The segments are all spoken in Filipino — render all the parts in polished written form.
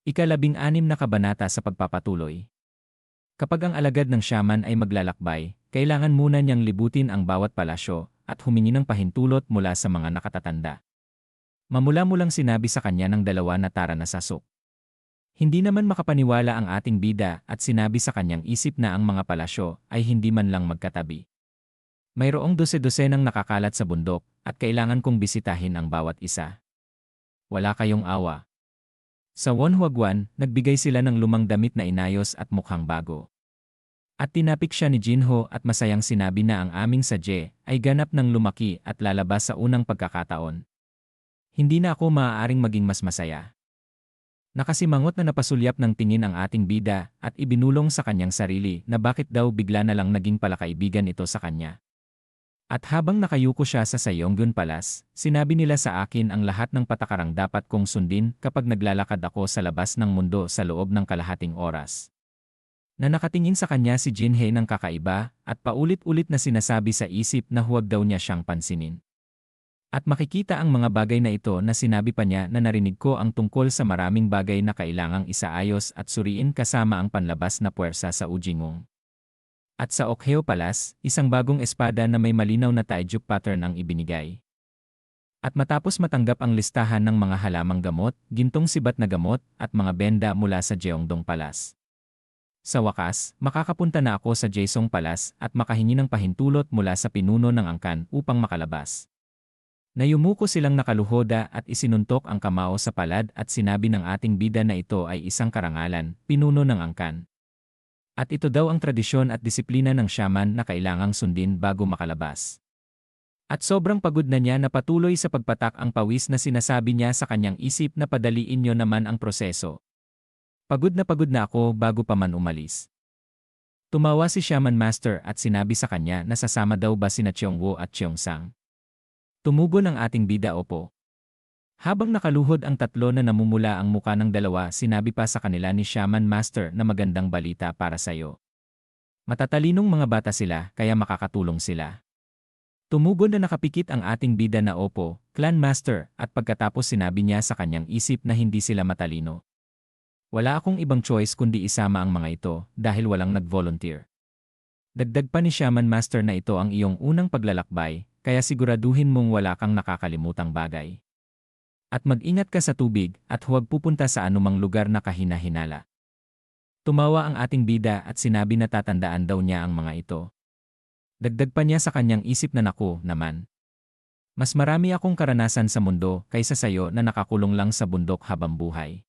Ika-16 na kabanata sa pagpapatuloy. Kapag ang alagad ng shaman ay maglalakbay, kailangan muna niyang libutin ang bawat palasyo at humingi ng pahintulot mula sa mga nakatatanda. Mamula-mulang sinabi sa kanya ng dalawa na tara na sasok. Hindi naman makapaniwala ang ating bida at sinabi sa kanyang isip na ang mga palasyo ay hindi man lang magkatabi. Mayroong dose-dosenang nakakalat sa bundok at kailangan kong bisitahin ang bawat isa. Wala kayong awa. Sa Wonhuaguan, nagbigay sila ng lumang damit na inayos at mukhang bago. At tinapik siya ni Jinho at masayang sinabi na ang aming sadye ay ganap ng lumaki at lalabas sa unang pagkakataon. Hindi na ako maaaring maging mas masaya. Nakasimangot na napasulyap ng tingin ang ating bida at ibinulong sa kanyang sarili na bakit daw bigla na lang naging palakaibigan ito sa kanya. At habang nakayuko siya sa Sayonggyun Palace, sinabi nila sa akin ang lahat ng patakarang dapat kong sundin kapag naglalakad ako sa labas ng mundo sa loob ng kalahating oras. Na nakatingin sa kanya si Jinhye ng kakaiba at paulit-ulit na sinasabi sa isip na huwag daw niya siyang pansinin. At makikita ang mga bagay na ito na sinabi pa niya na narinig ko ang tungkol sa maraming bagay na kailangang isaayos at suriin kasama ang panlabas na puwersa sa Ujingong. At sa Okheo Palace, isang bagong espada na may malinaw na taejuk pattern ang ibinigay. At matapos matanggap ang listahan ng mga halamang gamot, gintong sibat na gamot, at mga benda mula sa Jeongdong Palace. Sa wakas, makakapunta na ako sa Jaesong Palace at makahingi ng pahintulot mula sa pinuno ng angkan upang makalabas. Nayumuko silang nakaluhoda at isinuntok ang kamao sa palad at sinabi ng ating bida na ito ay isang karangalan, pinuno ng angkan. At ito daw ang tradisyon at disiplina ng shaman na kailangang sundin bago makalabas. At sobrang pagod na niya na patuloy sa pagpatak ang pawis na sinasabi niya sa kanyang isip na padaliin niyo naman ang proseso. Pagod na ako bago pa man umalis. Tumawa si Shaman Master at sinabi sa kanya na sasama daw ba sina Cheongwo at Cheongsang. Tumugon ang ating bida opo. Habang nakaluhod ang tatlo na namumula ang muka ng dalawa, sinabi pa sa kanila ni Shaman Master na magandang balita para sayo. Matatalinong mga bata sila kaya makakatulong sila. Tumugon na nakapikit ang ating bida na opo, Clan Master, at pagkatapos sinabi niya sa kanyang isip na hindi sila matalino. Wala akong ibang choice kundi isama ang mga ito dahil walang nag-volunteer. Dagdag pa ni Shaman Master na ito ang iyong unang paglalakbay, kaya siguraduhin mong wala kang nakakalimutang bagay. At mag-ingat ka sa tubig at huwag pupunta sa anumang lugar na kahina-hinala. Tumawa ang ating bida at sinabi na tatandaan daw niya ang mga ito. Dagdag pa niya sa kanyang isip na naku naman. Mas marami akong karanasan sa mundo kaysa sayo na nakakulong lang sa bundok habang buhay.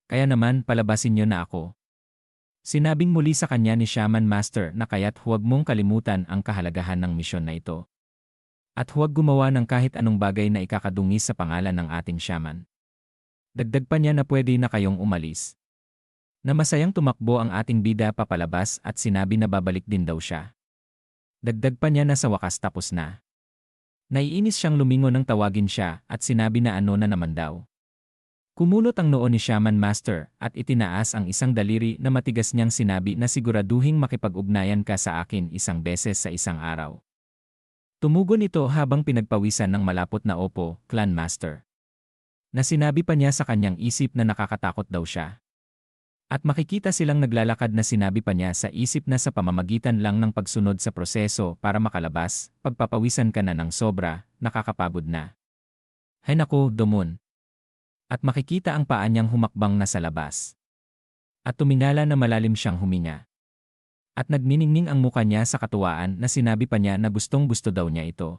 Kaya naman palabasin niyo na ako. Sinabing muli sa kanya ni Shaman Master na kaya't huwag mong kalimutan ang kahalagahan ng misyon na ito. At huwag gumawa ng kahit anong bagay na ikakadungis sa pangalan ng ating shaman. Dagdag pa niya na pwede na kayong umalis. Na masayang tumakbo ang ating bida papalabas at sinabi na babalik din daw siya. Dagdag pa niya na sa wakas tapos na. Naiinis siyang lumingon nang tawagin siya at sinabi na ano na naman daw. Kumulot ang noo ni Shaman Master at itinaas ang isang daliri na matigas niyang sinabi na siguraduhing makipag-ugnayan ka sa akin isang beses sa isang araw. Tumugon ito habang pinagpawisan ng malapot na opo, Clan Master. Na sinabi pa niya sa kanyang isip na nakakatakot daw siya. At makikita silang naglalakad na sinabi pa niya sa isip na sa pamamagitan lang ng pagsunod sa proseso para makalabas, pagpapawisan ka na ng sobra, nakakapagod na. Hay naku, Domon. At makikita ang paa niyang humakbang na sa labas. At tumingala na malalim siyang huminga. At nagniningning ang muka niya sa katuwaan na sinabi pa niya na gustong-gusto daw niya ito.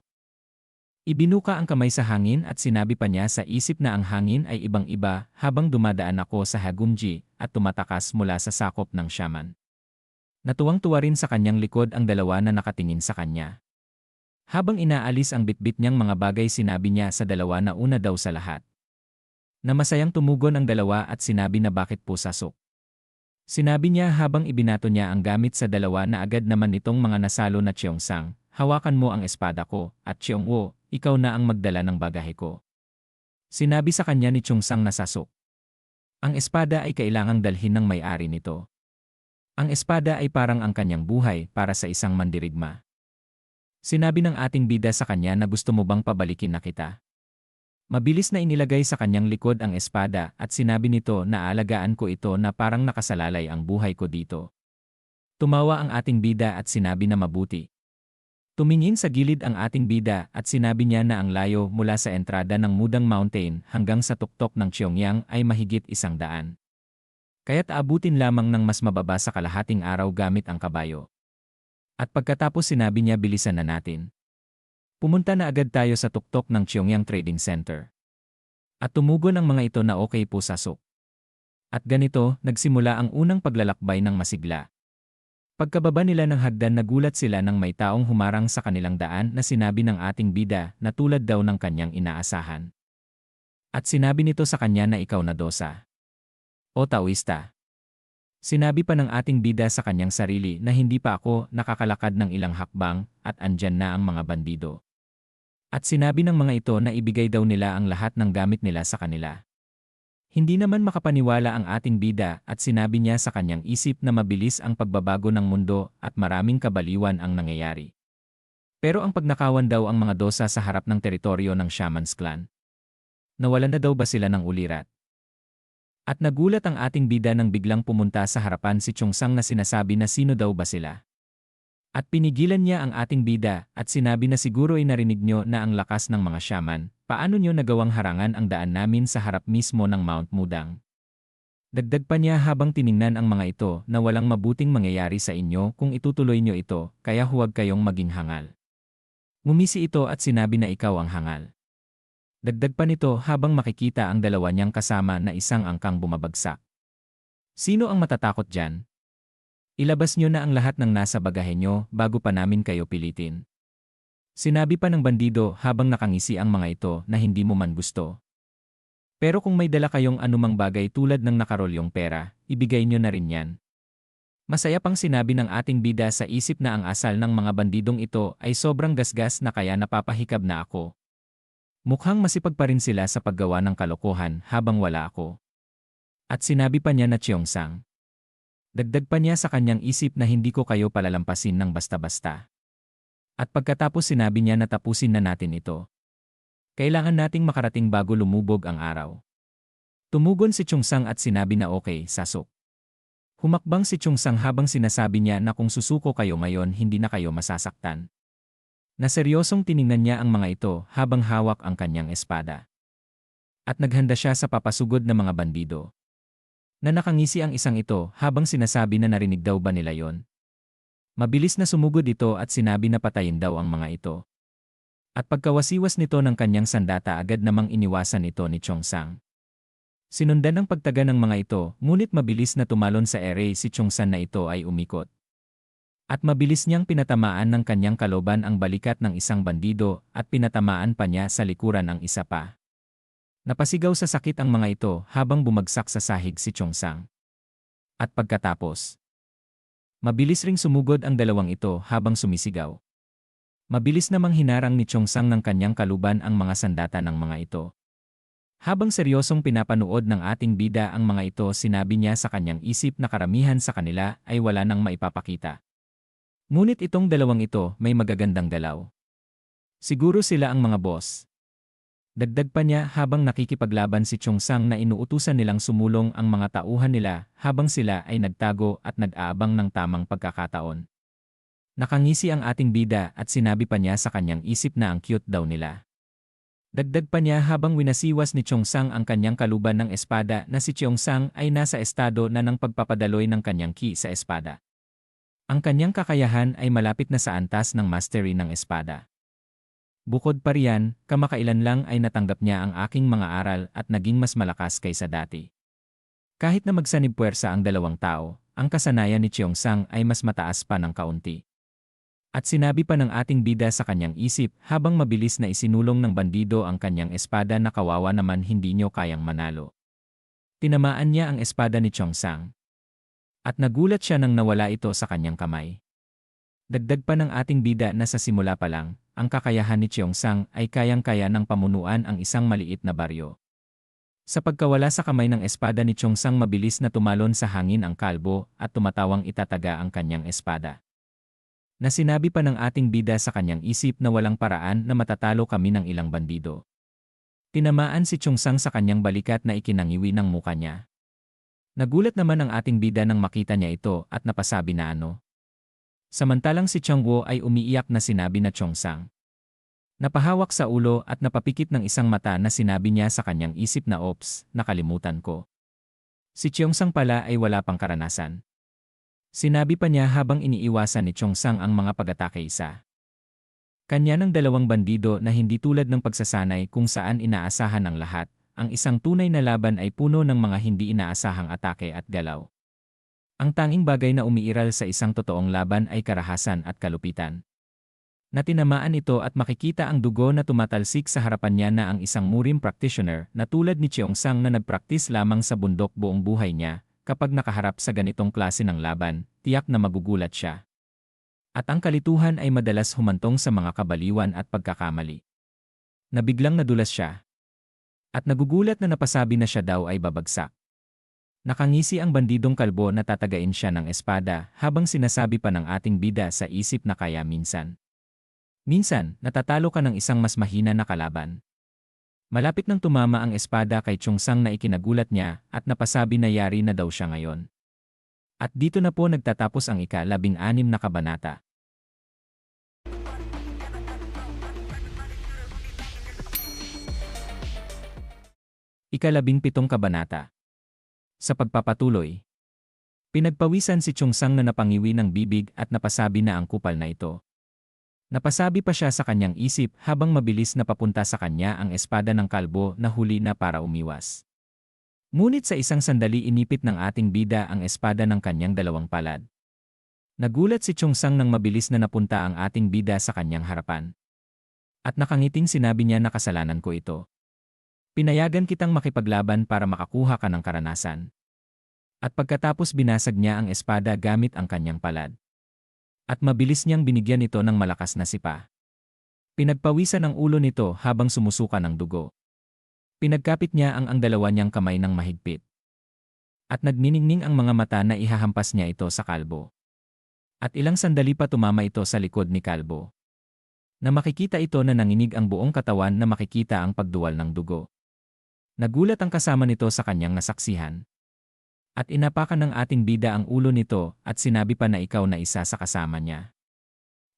Ibinuka ang kamay sa hangin at sinabi pa niya sa isip na ang hangin ay ibang-iba habang dumadaan ako sa Hagumji at tumatakas mula sa sakop ng shaman. Natuwang-tuwa rin sa kanyang likod ang dalawa na nakatingin sa kanya. Habang inaalis ang bitbit niyang mga bagay sinabi niya sa dalawa na una daw sa lahat. Na masayang tumugon ang dalawa at sinabi na bakit po sasok. Sinabi niya habang ibinato niya ang gamit sa dalawa na agad naman itong mga nasalo na Cheongsang, hawakan mo ang espada ko, at Cheongwo, ikaw na ang magdala ng bagahe ko. Sinabi sa kanya ni Cheongsang na sasok. Ang espada ay kailangang dalhin ng may-ari nito. Ang espada ay parang ang kanyang buhay para sa isang mandirigma. Sinabi ng ating bida sa kanya na gusto mo bang pabalikin na kita? Mabilis na inilagay sa kanyang likod ang espada at sinabi nito na aalagaan ko ito na parang nakasalalay ang buhay ko dito. Tumawa ang ating bida at sinabi na mabuti. Tumingin sa gilid ang ating bida at sinabi niya na ang layo mula sa entrada ng Mudang Mountain hanggang sa tuktok ng Cheongyang ay mahigit 100. Kaya't aabutin lamang ng mas mababa sa kalahating araw gamit ang kabayo. At pagkatapos sinabi niya bilisan na natin. Pumunta na agad tayo sa tuktok ng Cheongyang Trading Center. At tumugon ang mga ito na okay po sasok. At ganito, nagsimula ang unang paglalakbay ng masigla. Pagkababa nila ng hagdan nagulat sila nang may taong humarang sa kanilang daan na sinabi ng ating bida na tulad daw ng kanyang inaasahan. At sinabi nito sa kanya na ikaw na dosa. O Taoista. Sinabi pa ng ating bida sa kanyang sarili na hindi pa ako nakakalakad ng ilang hakbang at andyan na ang mga bandido. At sinabi ng mga ito na ibigay daw nila ang lahat ng gamit nila sa kanila. Hindi naman makapaniwala ang ating bida at sinabi niya sa kanyang isip na mabilis ang pagbabago ng mundo at maraming kabaliwan ang nangyayari. Pero ang pagnakawan daw ang mga dosa sa harap ng teritoryo ng Shaman's clan. Nawalan na daw ba sila ng ulirat? At nagulat ang ating bida nang biglang pumunta sa harapan si Cheongsang na sinasabi na sino daw ba sila. At pinigilan niya ang ating bida at sinabi na siguro ay narinig nyo na ang lakas ng mga shaman. Paano nyo nagawang harangan ang daan namin sa harap mismo ng Mount Mudang? Dagdag pa niya habang tiningnan ang mga ito na walang mabuting mangyayari sa inyo kung itutuloy nyo ito, kaya huwag kayong maging hangal. Ngumisi ito at sinabi na ikaw ang hangal. Dagdag pa nito habang makikita ang dalawa niyang kasama na isang angkang bumabagsak. Sino ang matatakot dyan? Ilabas nyo na ang lahat ng nasa bagahe nyo bago pa namin kayo pilitin. Sinabi pa ng bandido habang nakangisi ang mga ito na hindi mo man gusto. Pero kung may dala kayong anumang bagay tulad ng nakarolyong pera, ibigay nyo na rin yan. Masaya pang sinabi ng ating bida sa isip na ang asal ng mga bandidong ito ay sobrang gasgas na kaya napapahikab na ako. Mukhang masipag pa rin sila sa paggawa ng kalokohan habang wala ako. At sinabi pa niya na Cheongsang. Dagdag pa niya sa kanyang isip na hindi ko kayo palalampasin ng basta-basta. At pagkatapos sinabi niya na tapusin na natin ito. Kailangan nating makarating bago lumubog ang araw. Tumugon si Cheongsang at sinabi na okay, sasok. Humakbang si Cheongsang habang sinasabi niya na kung susuko kayo ngayon hindi na kayo masasaktan. Na seryosong tiningnan niya ang mga ito habang hawak ang kanyang espada. At naghanda siya sa papasugod na mga bandido. Na nakangisi ang isang ito habang sinasabi na narinig daw ba nila yon. Mabilis na sumugod ito at sinabi na patayin daw ang mga ito. At pagkawasiwas nito ng kanyang sandata agad namang iniwasan ito ni Cheongsang. Sinundan ang pagtaga ng mga ito, ngunit mabilis na tumalon sa ere si Cheongsang na ito ay umikot. At mabilis niyang pinatamaan ng kanyang kaloban ang balikat ng isang bandido at pinatamaan pa niya sa likuran ang isa pa. Napasigaw sa sakit ang mga ito habang bumagsak sa sahig si Cheongsang. At pagkatapos, mabilis ring sumugod ang dalawang ito habang sumisigaw. Mabilis namang hinarang ni Cheongsang ng kanyang kaluban ang mga sandata ng mga ito. Habang seryosong pinapanood ng ating bida ang mga ito, sinabi niya sa kanyang isip na karamihan sa kanila ay wala nang maipapakita. Ngunit itong dalawang ito may magagandang galaw. Siguro sila ang mga boss. Dagdag pa niya habang nakikipaglaban si Cheongsang na inuutusan nilang sumulong ang mga tauhan nila habang sila ay nagtago at nag-aabang ng tamang pagkakataon. Nakangisi ang ating bida at sinabi pa niya sa kanyang isip na ang cute daw nila. Dagdag pa niya habang winasiwas ni Cheongsang ang kanyang kaluban ng espada na si Cheongsang ay nasa estado na ng pagpapadaloy ng kanyang ki sa espada. Ang kanyang kakayahan ay malapit na sa antas ng mastery ng espada. Bukod pa riyan, kamakailan lang ay natanggap niya ang aking mga aral at naging mas malakas kaysa dati. Kahit na magsanib puwersa ang dalawang tao, ang kasanayan ni Cheongsang ay mas mataas pa ng kaunti. At sinabi pa ng ating bida sa kanyang isip habang mabilis na isinulong ng bandido ang kanyang espada na kawawa naman hindi nyo kayang manalo. Tinamaan niya ang espada ni Cheongsang. At nagulat siya nang nawala ito sa kanyang kamay. Dagdag pa ng ating bida na sa simula pa lang, ang kakayahan ni Cheongsang ay kayang-kaya ng pamunuan ang isang maliit na baryo. Sa pagkawala sa kamay ng espada ni Cheongsang, mabilis na tumalon sa hangin ang kalbo at tumatawang itataga ang kanyang espada. Na sinabi pa ng ating bida sa kanyang isip na walang paraan na matatalo kami ng ilang bandido. Tinamaan si Chongsang sa kanyang balikat na ikinangiwi ng muka niya. Nagulat naman ang ating bida nang makita niya ito at napasabi na ano. Samantalang si Changwo ay umiiyak na sinabi na Chongsang. Napahawak sa ulo at napapikit ng isang mata na sinabi niya sa kanyang isip na ops, nakalimutan ko. Si Chongsang pala ay wala pang karanasan. Sinabi pa niya habang iniiwasan ni Chongsang ang mga pag-atake isa. Kanya ng dalawang bandido na hindi tulad ng pagsasanay kung saan inaasahan ang lahat, ang isang tunay na laban ay puno ng mga hindi inaasahang atake at galaw. Ang tanging bagay na umiiral sa isang totoong laban ay karahasan at kalupitan. Natinamaan ito at makikita ang dugo na tumatalsik sa harapan niya na ang isang murim practitioner na tulad ni Cheongsang na nagpraktis lamang sa bundok buong buhay niya, kapag nakaharap sa ganitong klase ng laban, tiyak na magugulat siya. At ang kalituhan ay madalas humantong sa mga kabaliwan at pagkakamali. Nabiglang nadulas siya. At nagugulat na napasabi na siya daw ay babagsak. Nakangisi ang bandidong kalbo na tatagain siya ng espada habang sinasabi pa ng ating bida sa isip na kaya minsan. Minsan, natatalo ka ng isang mas mahina na kalaban. Malapit nang tumama ang espada kay Chongsang na ikinagulat niya at napasabi na yari na daw siya ngayon. At dito na po nagtatapos ang ika-16 na kabanata. Ika-17 kabanata. Sa pagpapatuloy, pinagpawisan si Chongsang na napangiwi ng bibig at napasabi na ang kupal na ito. Napasabi pa siya sa kanyang isip habang mabilis na papunta sa kanya ang espada ng kalbo na huli na para umiwas. Ngunit sa isang sandali inipit ng ating bida ang espada ng kanyang dalawang palad. Nagulat si Chongsang nang mabilis na napunta ang ating bida sa kanyang harapan. At nakangiting sinabi niya na kasalanan ko ito. Pinayagan kitang makipaglaban para makakuha ka ng karanasan. At pagkatapos binasag niya ang espada gamit ang kanyang palad. At mabilis niyang binigyan ito ng malakas na sipa. Pinagpawisan ang ulo nito habang sumusuka ng dugo. Pinagkapit niya ang dalawa niyang kamay ng mahigpit. At nagniningning ang mga mata na ihahampas niya ito sa kalbo. At ilang sandali pa tumama ito sa likod ni kalbo. Na makikita ito na nanginig ang buong katawan na makikita ang pagduwal ng dugo. Nagulat ang kasama nito sa kanyang nasaksihan. At inapakan ng ating bida ang ulo nito at sinabi pa na ikaw na isa sa kasama niya.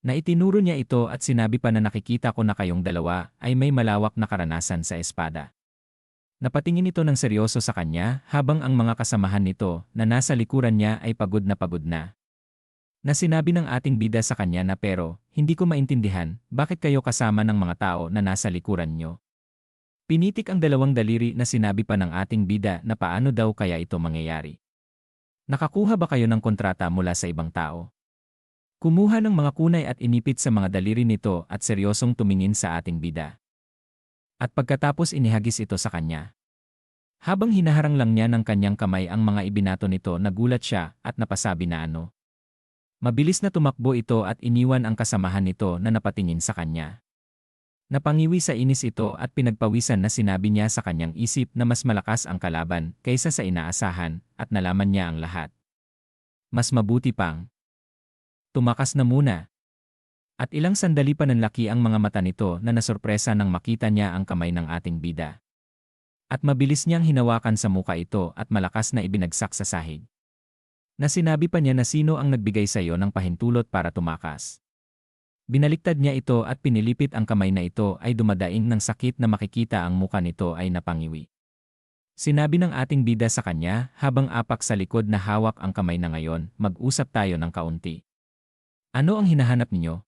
Na itinuro niya ito at sinabi pa na nakikita ko na kayong dalawa ay may malawak na karanasan sa espada. Napatingin ito ng seryoso sa kanya habang ang mga kasamahan nito na nasa likuran niya ay pagod na pagod na. Na sinabi ng ating bida sa kanya na pero, hindi ko maintindihan bakit kayo kasama ng mga tao na nasa likuran niyo. Pinitik ang dalawang daliri na sinabi pa ng ating bida na paano daw kaya ito mangyayari. Nakakuha ba kayo ng kontrata mula sa ibang tao? Kumuha ng mga kunay at inipit sa mga daliri nito at seryosong tumingin sa ating bida. At pagkatapos inihagis ito sa kanya. Habang hinaharang lang niya ng kanyang kamay ang mga ibinato nito, nagulat siya at napasabi na ano. Mabilis na tumakbo ito at iniwan ang kasamahan nito na napatingin sa kanya. Napangiwi sa inis ito at pinagpawisan na sinabi niya sa kanyang isip na mas malakas ang kalaban kaysa sa inaasahan at nalaman niya ang lahat. Mas mabuti pang tumakas na muna. At ilang sandali pa nanlaki ang mga mata nito na nasorpresa nang makita niya ang kamay ng ating bida. At mabilis niyang hinawakan sa muka ito at malakas na ibinagsak sa sahig. Na sinabi pa niya na sino ang nagbigay sa iyo ng pahintulot para tumakas. Binaliktad niya ito at pinilipit ang kamay na ito ay dumadaing ng sakit na makikita ang muka nito ay napangiwi. Sinabi ng ating bida sa kanya habang apak sa likod na hawak ang kamay na ngayon, mag-usap tayo ng kaunti. Ano ang hinahanap ninyo?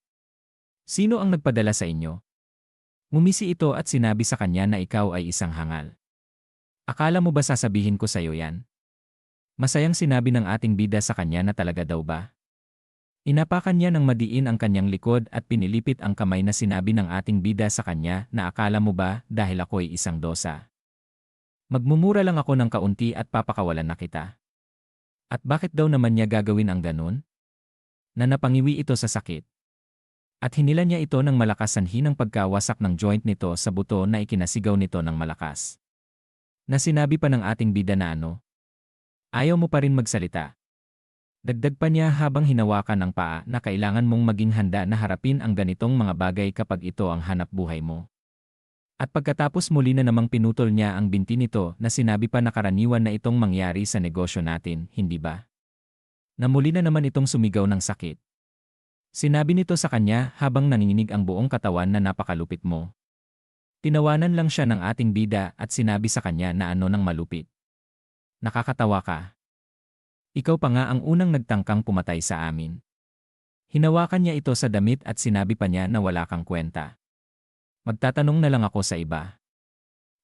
Sino ang nagpadala sa inyo? Ngumisi ito at sinabi sa kanya na ikaw ay isang hangal. Akala mo ba sasabihin ko sa iyo yan? Masayang sinabi ng ating bida sa kanya na talaga daw ba? Inapakan niya ng madiin ang kanyang likod at pinilipit ang kamay na sinabi ng ating bida sa kanya na akala mo ba dahil ako'y isang dosa. Magmumura lang ako ng kaunti at papakawalan na kita. At bakit daw naman niya gagawin ang ganun? Na napangiwi ito sa sakit. At hinila niya ito ng malakas sanhi ng pagkawasak ng joint nito sa buto na ikinasigaw nito ng malakas. Na sinabi pa ng ating bida na ano? Ayaw mo pa rin magsalita. Dagdag pa niya habang hinawakan ang paa na kailangan mong maging handa na harapin ang ganitong mga bagay kapag ito ang hanap buhay mo. At pagkatapos muli na namang pinutol niya ang binti nito na sinabi pa na karaniwan na itong mangyari sa negosyo natin, hindi ba? Na muli na naman itong sumigaw ng sakit. Sinabi nito sa kanya habang nanginginig ang buong katawan na napakalupit mo. Tinawanan lang siya ng ating bida at sinabi sa kanya na ano nang malupit. Nakakatawa ka. Ikaw pa nga ang unang nagtangkang pumatay sa amin. Hinawakan niya ito sa damit at sinabi pa niya na wala kang kwenta. Magtatanong na lang ako sa iba.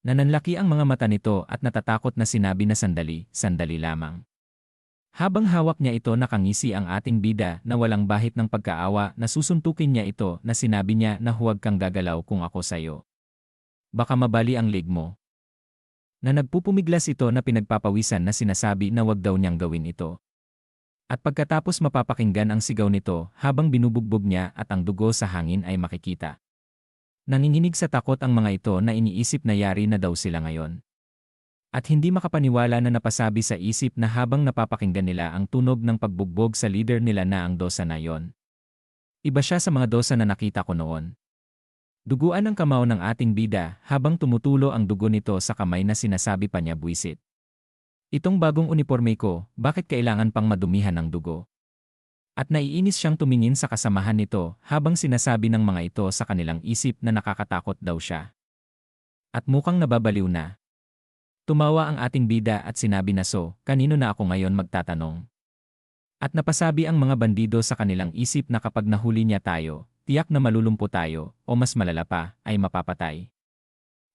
Nananlaki ang mga mata nito at natatakot na sinabi na sandali, sandali lamang. Habang hawak niya ito nakangisi ang ating bida na walang bahit ng pagkaawa na susuntukin niya ito na sinabi niya na huwag kang gagalaw kung ako sayo. Baka mabali ang leg mo. Na nagpupumiglas ito na pinagpapawisan na sinasabi na wag daw niyang gawin ito. At pagkatapos mapapakinggan ang sigaw nito habang binubugbog niya at ang dugo sa hangin ay makikita. Nanginginig sa takot ang mga ito na iniisip na yari na daw sila ngayon. At hindi makapaniwala na napasabi sa isip na habang napapakinggan nila ang tunog ng pagbugbog sa leader nila na ang dosa na yon. Iba siya sa mga dosa na nakita ko noon. Duguan ang kamao ng ating bida habang tumutulo ang dugo nito sa kamay na sinasabi pa niya buwisit. Itong bagong uniforme ko, bakit kailangan pang madumihan ng dugo? At naiinis siyang tumingin sa kasamahan nito habang sinasabi ng mga ito sa kanilang isip na nakakatakot daw siya. At mukhang nababaliw na. Tumawa ang ating bida at sinabi na kanino na ako ngayon magtatanong? At napasabi ang mga bandido sa kanilang isip na kapag nahuli niya tayo, tiyak na malulumpo tayo, o mas malala pa, ay mapapatay.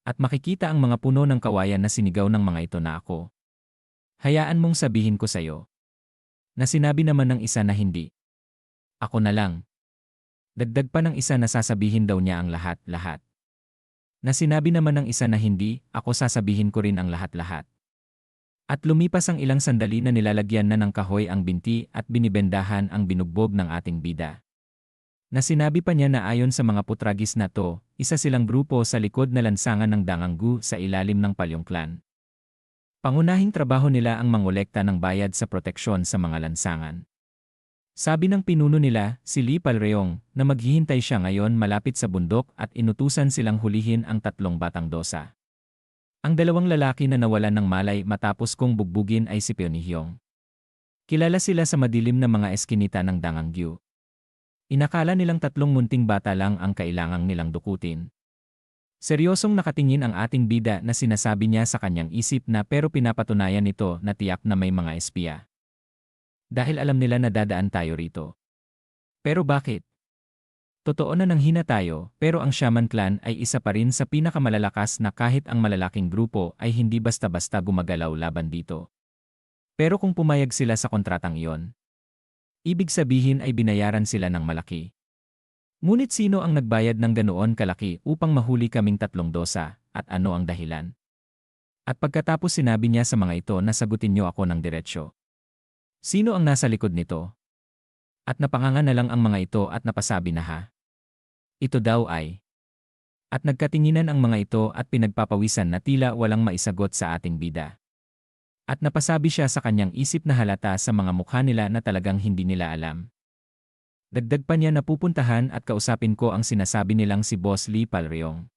At makikita ang mga puno ng kawayan na sinigaw ng mga ito na ako. Hayaan mong sabihin ko sa'yo. Na sinabi naman ng isa na hindi. Ako na lang. Dagdag pa ng isa na sasabihin daw niya ang lahat-lahat. Na sinabi naman ng isa na hindi, ako sasabihin ko rin ang lahat-lahat. At lumipas ang ilang sandali na nilalagyan na ng kahoy ang binti at binibendahan ang binugbog ng ating bida. Na sinabi pa niya na ayon sa mga putragis na to, isa silang grupo sa likod na lansangan ng Danganggu sa ilalim ng Palyong Clan. Pangunahing trabaho nila ang mangolekta ng bayad sa proteksyon sa mga lansangan. Sabi ng pinuno nila, si Lee Palreong, na maghihintay siya ngayon malapit sa bundok at inutusan silang hulihin ang 3 batang dosa. Ang 2 lalaki na nawalan ng malay matapos kong bugbugin ay si Peonihyong. Kilala sila sa madilim na mga eskinita ng Danganggu. Inakala nilang 3 munting bata lang ang kailangang nilang dukutin. Seryosong nakatingin ang ating bida na sinasabi niya sa kanyang isip na pero pinapatunayan nito na tiyak na may mga espiya. Dahil alam nila na dadaan tayo rito. Pero bakit? Totoo na nanghina tayo, pero ang Shaman Clan ay isa pa rin sa pinakamalalakas na kahit ang malalaking grupo ay hindi basta-basta gumagalaw laban dito. Pero kung pumayag sila sa kontratang iyon, ibig sabihin ay binayaran sila ng malaki. Ngunit sino ang nagbayad ng ganoon kalaki upang mahuli kaming 3 dosa, at ano ang dahilan? At pagkatapos sinabi niya sa mga ito na sagutin niyo ako ng diretsyo. Sino ang nasa likod nito? At napanganga na lang ang mga ito at napasabi na ha. Ito daw ay. At nagkatinginan ang mga ito at pinagpapawisan na tila walang maisagot sa ating bida. At napasabi siya sa kanyang isip na halata sa mga mukha nila na talagang hindi nila alam. Dagdag pa niya na pupuntahan at kausapin ko ang sinasabi nilang si Boss Lee Palreong.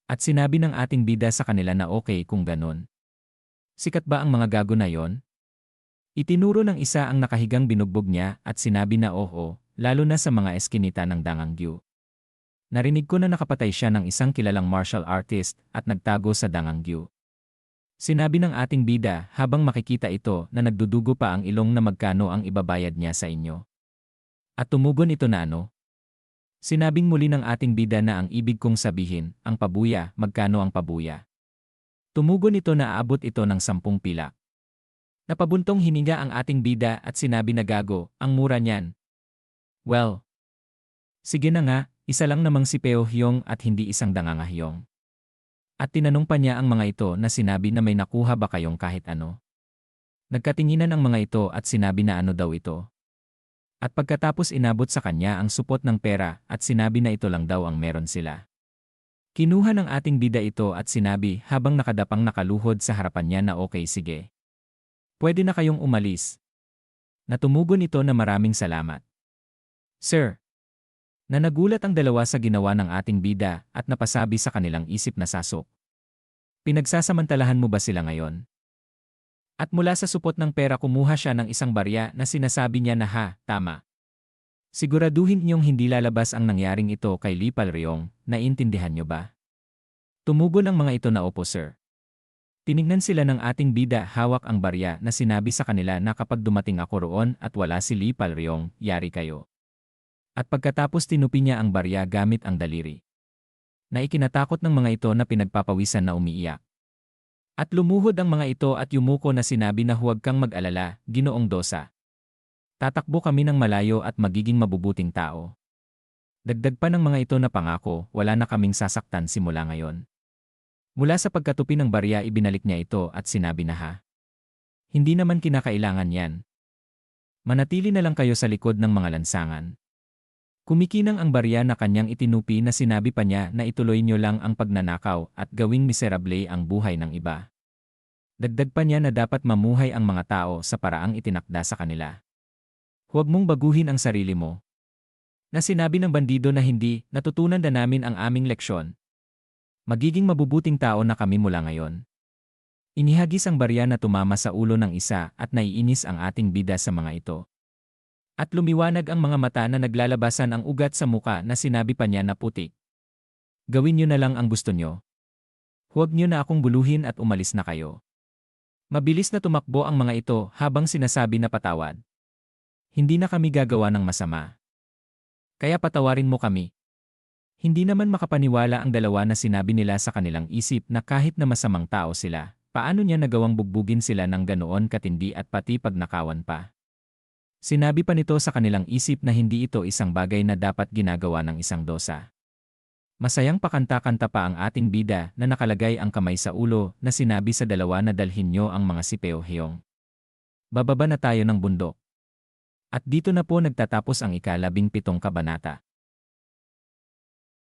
At sinabi ng ating bida sa kanila na okay kung ganon. Sikat ba ang mga gago na yon? Itinuro ng isa ang nakahigang binugbog niya at sinabi na oo, lalo na sa mga eskinita ng Danganggu. Narinig ko na nakapatay siya ng isang kilalang martial artist at nagtago sa Danganggu. Sinabi ng ating bida habang makikita ito na nagdudugo pa ang ilong na magkano ang ibabayad niya sa inyo. At tumugon ito na ano? Sinabing muli ng ating bida na ang ibig kong sabihin, ang pabuya, magkano ang pabuya? Tumugon ito na aabot ito ng 10 pilak. Napabuntong hininga ang ating bida at sinabi na gago, ang mura niyan. Well, sige na nga, isa lang namang si Peo Hyong at hindi isang Dangangahyong. At tinanong pa niya ang mga ito na sinabi na may nakuha ba kayong kahit ano. Nagkatinginan ang mga ito at sinabi na ano daw ito. At pagkatapos inabot sa kanya ang supot ng pera at sinabi na ito lang daw ang meron sila. Kinuha ng ating bida ito at sinabi habang nakadapang nakaluhod sa harapan niya na okay sige. Pwede na kayong umalis. Natumugon ito na maraming salamat. Sir. Na nagulat ang dalawa sa ginawa ng ating bida at napasabi sa kanilang isip na sasok. Pinagsasamantalahan mo ba sila ngayon? At mula sa supot ng pera kumuha siya ng isang barya na sinasabi niya na tama. Siguraduhin niyong hindi lalabas ang nangyaring ito kay Lee Palryong, naiintindihan niyo ba? Tumugon ang mga ito na opo sir. Tinignan sila ng ating bida hawak ang barya na sinabi sa kanila na kapag dumating ako roon at wala si Lee Palryong, yari kayo. At pagkatapos tinupi niya ang barya gamit ang daliri. Na ikinatakot ng mga ito na pinagpapawisan na umiiyak. At lumuhod ang mga ito at yumuko na sinabi na huwag kang mag-alala, Ginoong Dosa. Tatakbo kami ng malayo at magiging mabubuting tao. Dagdag pa ng mga ito na pangako, wala na kaming sasaktan simula ngayon. Mula sa pagkatupi ng barya ibinalik niya ito at sinabi na hindi naman kinakailangan yan. Manatili na lang kayo sa likod ng mga lansangan. Kumikinang ang barya na kanyang itinupi na sinabi pa niya na ituloy niyo lang ang pagnanakaw at gawing miserable ang buhay ng iba. Dagdag pa niya na dapat mamuhay ang mga tao sa paraang itinakda sa kanila. Huwag mong baguhin ang sarili mo. Na sinabi ng bandido na hindi, natutunan na namin ang aming leksyon. Magiging mabubuting tao na kami mula ngayon. Inihagis ang barya na tumama sa ulo ng isa at naiinis ang ating bida sa mga ito. At lumiwanag ang mga mata na naglalabasan ang ugat sa muka na sinabi pa niya na putik. Gawin niyo na lang ang gusto niyo. Huwag niyo na akong buluhin at umalis na kayo. Mabilis na tumakbo ang mga ito habang sinasabi na patawad. Hindi na kami gagawa ng masama. Kaya patawarin mo kami. Hindi naman makapaniwala ang dalawa na sinabi nila sa kanilang isip na kahit na masamang tao sila, paano niya nagawang bugbugin sila ng ganoon katindi at pati pagnakawan pa. Sinabi pa nito sa kanilang isip na hindi ito isang bagay na dapat ginagawa ng isang dosa. Masayang pakanta-kanta pa ang ating bida na nakalagay ang kamay sa ulo na sinabi sa dalawa na dalhin niyo ang mga sipeo hiyong. Bababa na tayo ng bundok. At dito na po nagtatapos ang ika-17 kabanata.